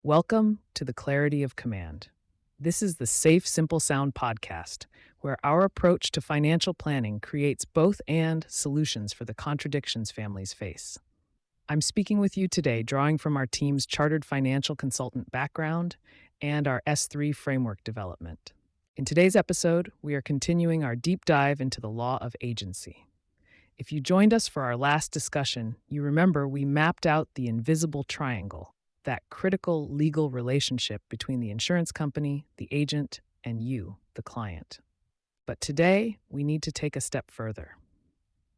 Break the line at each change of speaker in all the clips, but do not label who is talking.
Welcome to the Clarity of Command. This is the Safe Simple Sound podcast, where our approach to financial planning creates both and solutions for the contradictions families face. I'm speaking with you today, drawing from our team's chartered financial consultant background and our S3 framework development. In today's episode, we are continuing our deep dive into the law of agency. If you joined us for our last discussion, you remember we mapped out the invisible triangle, that critical legal relationship between the insurance company, the agent, and you, the client. But today, we need to take a step further.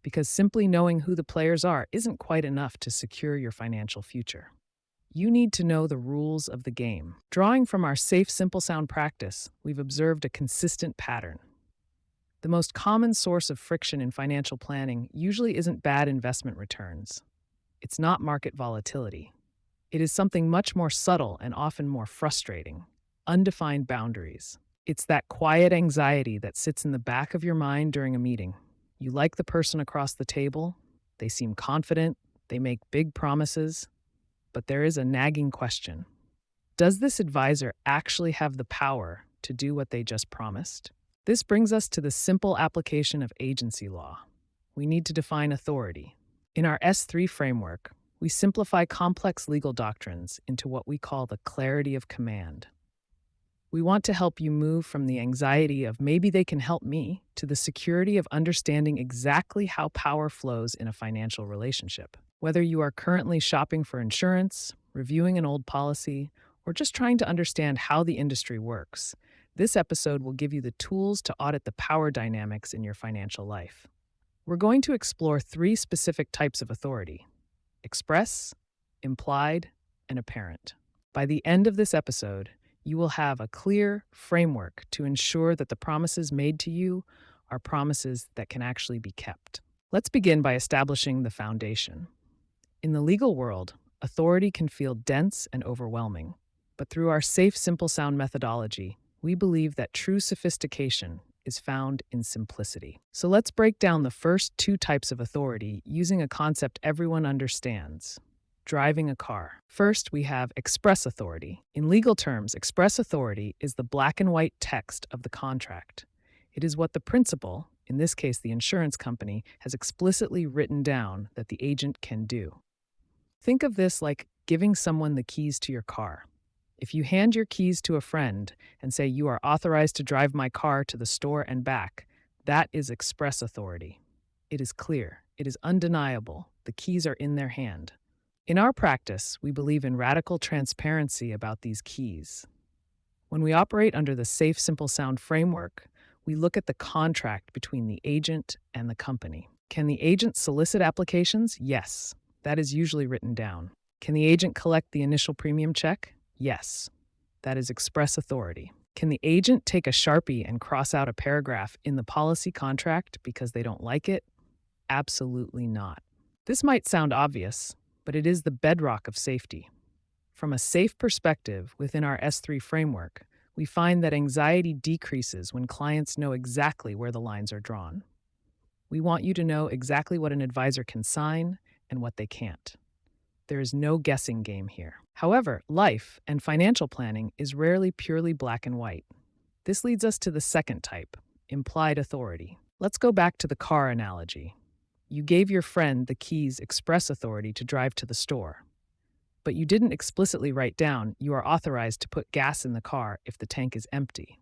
Because simply knowing who the players are isn't quite enough to secure your financial future. You need to know the rules of the game. Drawing from our SafeSimpleSound practice, we've observed a consistent pattern. The most common source of friction in financial planning usually isn't bad investment returns. It's not market volatility. It is something much more subtle and often more frustrating: undefined boundaries. It's that quiet anxiety that sits in the back of your mind during a meeting. You like the person across the table, they seem confident, they make big promises, but there is a nagging question. Does this advisor actually have the power to do what they just promised? This brings us to the simple application of agency law. We need to define authority. In our S3 framework, we simplify complex legal doctrines into what we call the clarity of command. We want to help you move from the anxiety of maybe they can help me to the security of understanding exactly how power flows in a financial relationship. Whether you are currently shopping for insurance, reviewing an old policy, or just trying to understand how the industry works, this episode will give you the tools to audit the power dynamics in your financial life. We're going to explore 3 specific types of authority: express, implied, and apparent. By the end of this episode, you will have a clear framework to ensure that the promises made to you are promises that can actually be kept. Let's begin by establishing the foundation. In the legal world, authority can feel dense and overwhelming, but through our Safe Simple Sound methodology, we believe that true sophistication is found in simplicity. So let's break down the first 2 types of authority using a concept everyone understands: driving a car. First, we have express authority. In legal terms, express authority is the black and white text of the contract. It is what the principal, in this case the insurance company, has explicitly written down that the agent can do. Think of this like giving someone the keys to your car. If you hand your keys to a friend and say, "You are authorized to drive my car to the store and back," that is express authority. It is clear. It is undeniable. The keys are in their hand. In our practice, we believe in radical transparency about these keys. When we operate under the Safe Simple Sound framework, we look at the contract between the agent and the company. Can the agent solicit applications? Yes. That is usually written down. Can the agent collect the initial premium check? Yes. That is express authority. Can the agent take a Sharpie and cross out a paragraph in the policy contract because they don't like it? Absolutely not. This might sound obvious, but it is the bedrock of safety. From a safe perspective within our S3 framework, we find that anxiety decreases when clients know exactly where the lines are drawn. We want you to know exactly what an advisor can sign and what they can't. There is no guessing game here. However, life and financial planning is rarely purely black and white. This leads us to the second type, implied authority. Let's go back to the car analogy. You gave your friend the keys express authority to drive to the store, but you didn't explicitly write down you are authorized to put gas in the car if the tank is empty.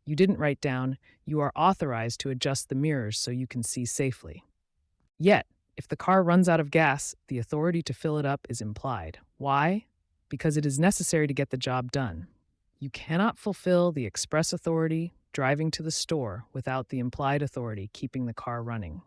You didn't write down you are authorized to adjust the mirrors so you can see safely. Yet, if the car runs out of gas, the authority to fill it up is implied. Why? Because it is necessary to get the job done. You cannot fulfill the express authority, driving to the store, without the implied authority, keeping the car running.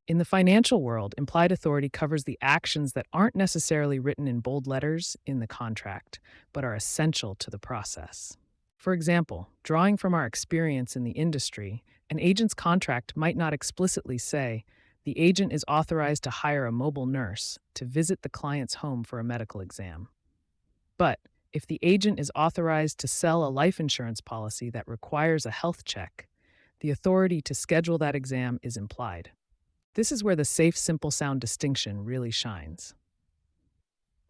In the financial world, implied authority covers the actions that aren't necessarily written in bold letters in the contract, but are essential to the process. For example, drawing from our experience in the industry, an agent's contract might not explicitly say, "The agent is authorized to hire a mobile nurse to visit the client's home for a medical exam." But if the agent is authorized to sell a life insurance policy that requires a health check, the authority to schedule that exam is implied. This is where the Safe Simple Sound distinction really shines.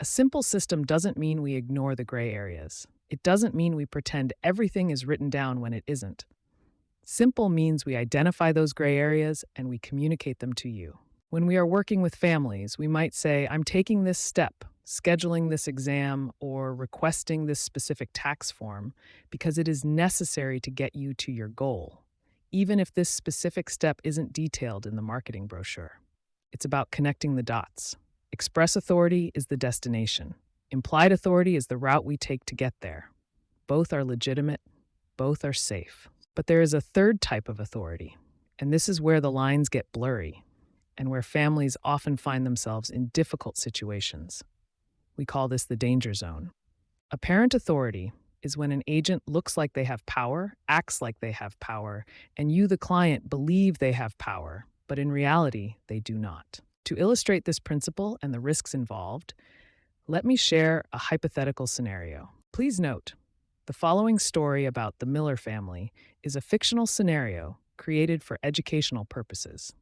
A simple system doesn't mean we ignore the gray areas. It doesn't mean we pretend everything is written down when it isn't. Simple means we identify those gray areas and we communicate them to you. When we are working with families, we might say, I'm taking this step, scheduling this exam, or requesting this specific tax form because it is necessary to get you to your goal, even if this specific step isn't detailed in the marketing brochure. It's about connecting the dots. Express authority is the destination. Implied authority is the route we take to get there. Both are legitimate, both are safe. But there is a third type of authority, and this is where the lines get blurry and where families often find themselves in difficult situations. We call this the danger zone. Apparent authority is when an agent looks like they have power, acts like they have power, and you, the client, believe they have power, but in reality, they do not. To illustrate this principle and the risks involved, let me share a hypothetical scenario. Please note, the following story about the Miller family is a fictional scenario created for educational purposes.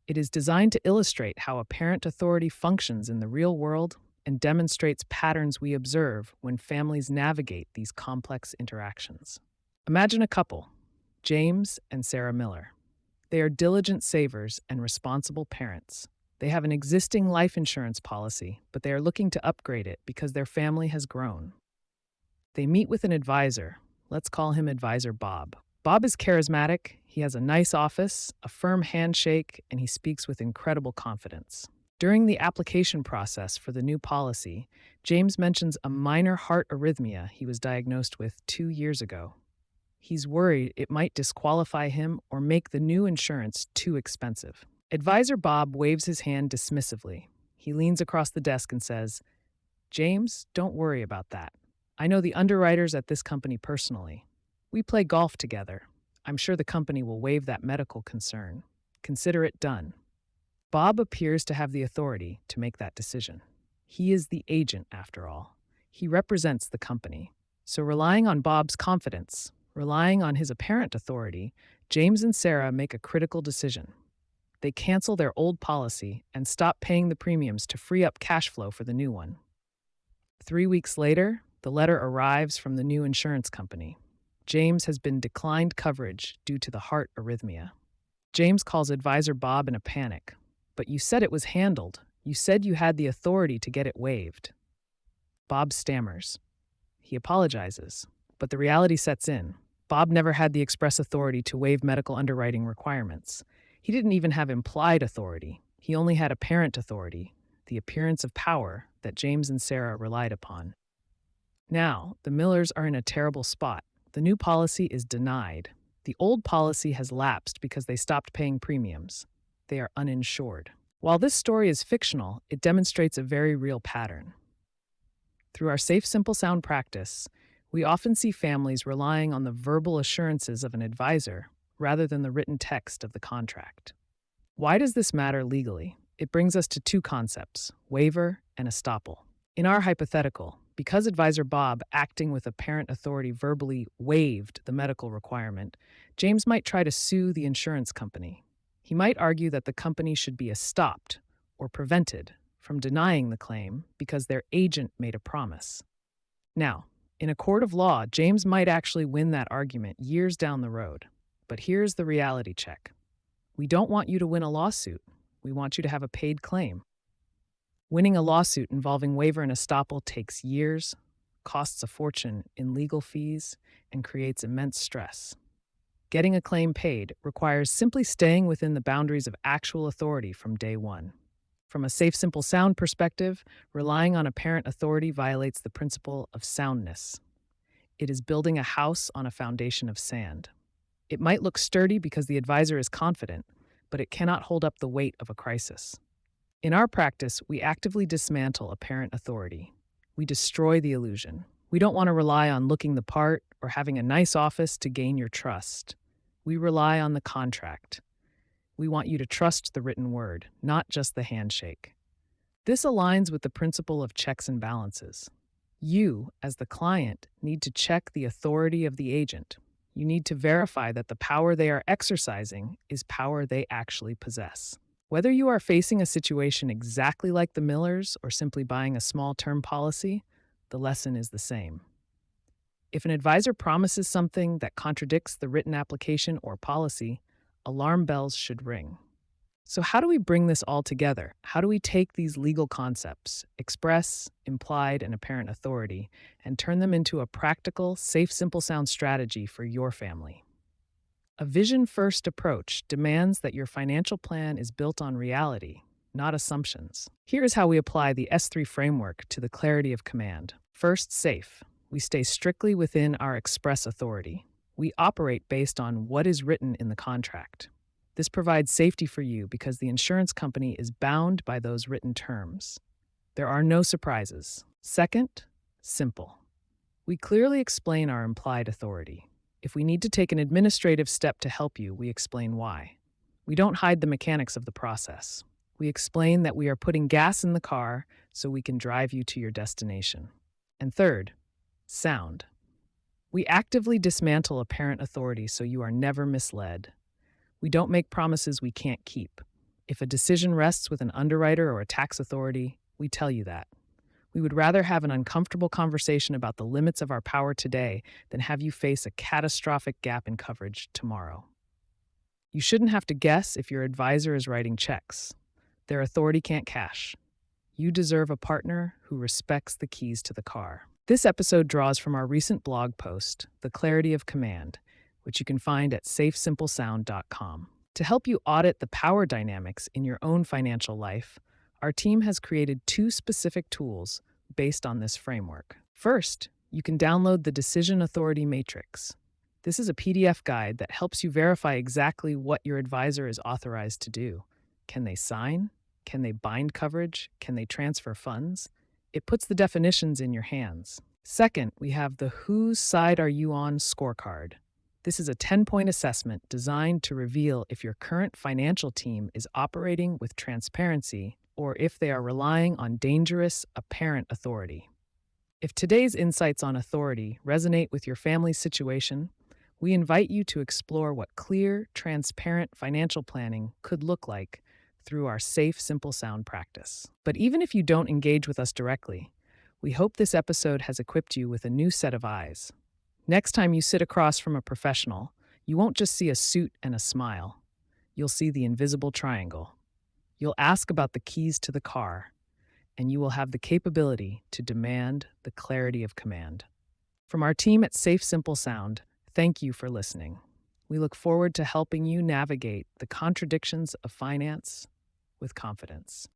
It is designed to illustrate how apparent authority functions in the real world and demonstrates patterns we observe when families navigate these complex interactions. Imagine a couple, James and Sarah Miller. They are diligent savers and responsible parents. They have an existing life insurance policy, but they are looking to upgrade it because their family has grown. They meet with an advisor. Let's call him Advisor Bob. Bob is charismatic, he has a nice office, a firm handshake, and he speaks with incredible confidence. During the application process for the new policy, James mentions a minor heart arrhythmia he was diagnosed with 2 years ago. He's worried it might disqualify him or make the new insurance too expensive. Advisor Bob waves his hand dismissively. He leans across the desk and says, "James, don't worry about that. I know the underwriters at this company personally. We play golf together. I'm sure the company will waive that medical concern. Consider it done." Bob appears to have the authority to make that decision. He is the agent, after all. He represents the company. So relying on Bob's confidence, relying on his apparent authority, James and Sarah make a critical decision. They cancel their old policy and stop paying the premiums to free up cash flow for the new one. 3 weeks later, the letter arrives from the new insurance company. James has been declined coverage due to the heart arrhythmia. James calls Advisor Bob in a panic. "But you said it was handled. You said you had the authority to get it waived." Bob stammers. He apologizes, but the reality sets in. Bob never had the express authority to waive medical underwriting requirements. He didn't even have implied authority. He only had apparent authority, the appearance of power that James and Sarah relied upon. Now, the Millers are in a terrible spot. The new policy is denied. The old policy has lapsed because they stopped paying premiums. They are uninsured. While this story is fictional, it demonstrates a very real pattern. Through our SafeSimpleSound practice, we often see families relying on the verbal assurances of an advisor rather than the written text of the contract. Why does this matter legally? It brings us to two concepts, waiver and estoppel. In our hypothetical, because Advisor Bob, acting with apparent authority, verbally waived the medical requirement, James might try to sue the insurance company. He might argue that the company should be estopped or prevented from denying the claim because their agent made a promise. Now, in a court of law, James might actually win that argument years down the road. But here's the reality check. We don't want you to win a lawsuit. We want you to have a paid claim. Winning a lawsuit involving waiver and estoppel takes years, costs a fortune in legal fees, and creates immense stress. Getting a claim paid requires simply staying within the boundaries of actual authority from day one. From a SafeSimpleSound perspective, relying on apparent authority violates the principle of soundness. It is building a house on a foundation of sand. It might look sturdy because the advisor is confident, but it cannot hold up the weight of a crisis. In our practice, we actively dismantle apparent authority. We destroy the illusion. We don't want to rely on looking the part or having a nice office to gain your trust. We rely on the contract. We want you to trust the written word, not just the handshake. This aligns with the principle of checks and balances. You, as the client, need to check the authority of the agent. You need to verify that the power they are exercising is power they actually possess. Whether you are facing a situation exactly like the Millers or simply buying a small term policy, the lesson is the same. If an advisor promises something that contradicts the written application or policy, alarm bells should ring. So, how do we bring this all together? How do we take these legal concepts, express, implied, and apparent authority, and turn them into a practical, safe, simple sound strategy for your family? A vision first approach demands that your financial plan is built on reality, not assumptions. Here is how we apply the S3 framework to the clarity of command. First, safe. We stay strictly within our express authority. We operate based on what is written in the contract. This provides safety for you because the insurance company is bound by those written terms. There are no surprises. Second, simple. We clearly explain our implied authority. If we need to take an administrative step to help you, we explain why. We don't hide the mechanics of the process. We explain that we are putting gas in the car so we can drive you to your destination. And third, sound. We actively dismantle apparent authority so you are never misled. We don't make promises we can't keep. If a decision rests with an underwriter or a tax authority, we tell you that. We would rather have an uncomfortable conversation about the limits of our power today than have you face a catastrophic gap in coverage tomorrow. You shouldn't have to guess if your advisor is writing checks. Their authority can't cash. You deserve a partner who respects the keys to the car. This episode draws from our recent blog post, The Clarity of Command, which you can find at SafeSimpleSound.com. To help you audit the power dynamics in your own financial life, our team has created 2 specific tools based on this framework. First, you can download the Decision Authority Matrix. This is a PDF guide that helps you verify exactly what your advisor is authorized to do. Can they sign? Can they bind coverage? Can they transfer funds? It puts the definitions in your hands. Second, we have the Whose Side Are You On scorecard. This is a 10-point assessment designed to reveal if your current financial team is operating with transparency or if they are relying on dangerous, apparent authority. If today's insights on authority resonate with your family's situation, we invite you to explore what clear, transparent financial planning could look like through our Safe, Simple Sound practice. But even if you don't engage with us directly, we hope this episode has equipped you with a new set of eyes. Next time you sit across from a professional, you won't just see a suit and a smile. You'll see the invisible triangle. You'll ask about the keys to the car, and you will have the capability to demand the clarity of command. From our team at Safe Simple Sound, thank you for listening. We look forward to helping you navigate the contradictions of finance with confidence.